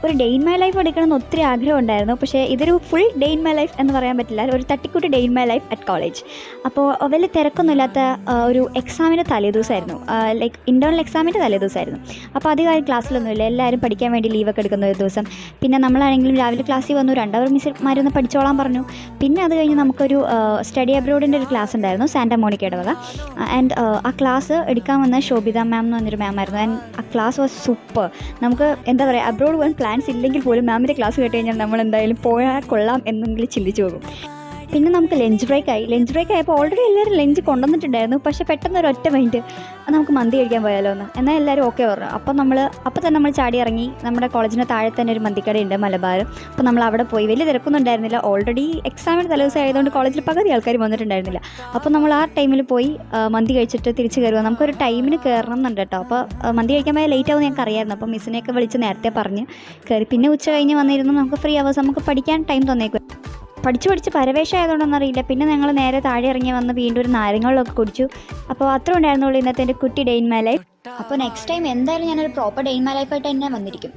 ഒരു day in my life എടുക്കണമെന്ന് ഒത്തിരി ആഗ്രഹം ഉണ്ടായിരുന്നു. പക്ഷേ ഇതൊരു full day in my life എന്ന് പറയാൻ പറ്റില്ല, ഒരു തട്ടിക്കൂട്ട് day in my life at college. അപ്പോൾ വലിയ തിരക്കൊന്നുമില്ലാത്ത ഒരു എക്സാമിൻ്റെ തലേദിവസമായിരുന്നു, ലൈക്ക് ഇൻറ്റേർണൽ എക്സാമിൻ്റെ തലേദിവസമായിരുന്നു. അപ്പോൾ അധികം ക്ലാസ്സിലൊന്നുമില്ല, എല്ലാവരും പഠിക്കാൻ വേണ്ടി ലീവൊക്കെ എടുക്കുന്ന ഒരു ദിവസം. പിന്നെ നമ്മളാണെങ്കിലും രാവിലെ ക്ലാസ്സിൽ വന്നു, 2 അവർ മിസ്സുമാരൊന്ന് പഠിച്ചോളാൻ പറഞ്ഞു. പിന്നെ അത് കഴിഞ്ഞ് നമുക്കൊരു സ്റ്റഡി അബ്രോഡിൻ്റെ ഒരു ക്ലാസ് ഉണ്ടായിരുന്നു സാന്റാ മോണിക്കയുടെ വക. ആൻഡ് ആ ക്ലാസ് എടുക്കാൻ വന്ന ശോഭിത മാം എന്ന് പറഞ്ഞൊരു മാമായിരുന്നു. ആൻഡ് ആ ക്ലാസ് വാസ് സൂപ്പർ. നമുക്ക് എന്താ പറയുക, അബ്രോഡ് പോകാൻ പ്ലാൻസ് ഇല്ലെങ്കിൽ പോലും മാമിൻ്റെ ക്ലാസ് കേട്ട് കഴിഞ്ഞാൽ നമ്മൾ എന്തായാലും പോയാൽ കൊള്ളാം എന്നെങ്കിലും ചിന്തിച്ചു പോകും. പിന്നെ നമുക്ക് ലഞ്ച് ബ്രേക്ക് ആയപ്പോൾ ഓൾറെഡി എല്ലാവരും ലഞ്ച് കൊണ്ടുവന്നിട്ടുണ്ടായിരുന്നു. പക്ഷേ പെട്ടെന്ന് ഒരു ഒറ്റ മൈൻഡ്, നമുക്ക് മന്തി കഴിക്കാൻ പോയാലോ എന്ന്. എന്നാൽ എല്ലാവരും ഓക്കെ പറഞ്ഞു. അപ്പോൾ തന്നെ നമ്മൾ ചാടി ഇറങ്ങി. നമ്മുടെ കോളേജിന് താഴെ തന്നെ ഒരു മന്തിക്കടയുണ്ട്, മലബാർ. അപ്പോൾ നമ്മൾ അവിടെ പോയി. വലിയ തിരക്കൊന്നും ഉണ്ടായിരുന്നില്ല, ഓൾറെഡി എക്സാമിന് തലേദിവസം ആയതുകൊണ്ട് കോളേജിൽ പകുതി ആൾക്കാർ വന്നിട്ടുണ്ടായിരുന്നില്ല. അപ്പോൾ നമ്മൾ ആ ടൈമിൽ പോയി മന്തി കഴിച്ചിട്ട് തിരിച്ച് കയറുക. നമുക്കൊരു ടൈമിന് കയറണം എന്നുണ്ട് കേട്ടോ. അപ്പോൾ മന്തി കഴിക്കാൻ പോയാൽ ലേറ്റ് ആവും ഞങ്ങൾക്ക് അറിയാമായിരുന്നു. അപ്പോൾ മിസ്സിനെയൊക്കെ വിളിച്ച് നേരത്തെ പറഞ്ഞ് കയറി. പിന്നെ ഉച്ച കഴിഞ്ഞ് വന്നിരുന്നു. നമുക്ക് ഫ്രീ അവേഴ്സ്, നമുക്ക് പഠിക്കാൻ ടൈം തന്നേക്കും. പഠിച്ച് പരവേശമായതുകൊണ്ടൊന്നും അറിയില്ല. പിന്നെ ഞങ്ങൾ നേരെ താഴെ ഇറങ്ങി വന്ന് വീണ്ടും ഒരു നാരങ്ങളൊക്കെ കുടിച്ചു. അപ്പോൾ അത്ര ഉണ്ടായിരുന്നുള്ളൂ ഇന്നത്തെ എൻ്റെ കുട്ടി ഡേ ഇൻ മൈ ലൈഫ്. അപ്പോൾ നെക്സ്റ്റ് ടൈം എന്തായാലും ഞാനൊരു പ്രോപ്പർ ഡേ ഇൻ മൈ ലൈഫായിട്ട് തന്നെ വന്നിരിക്കും.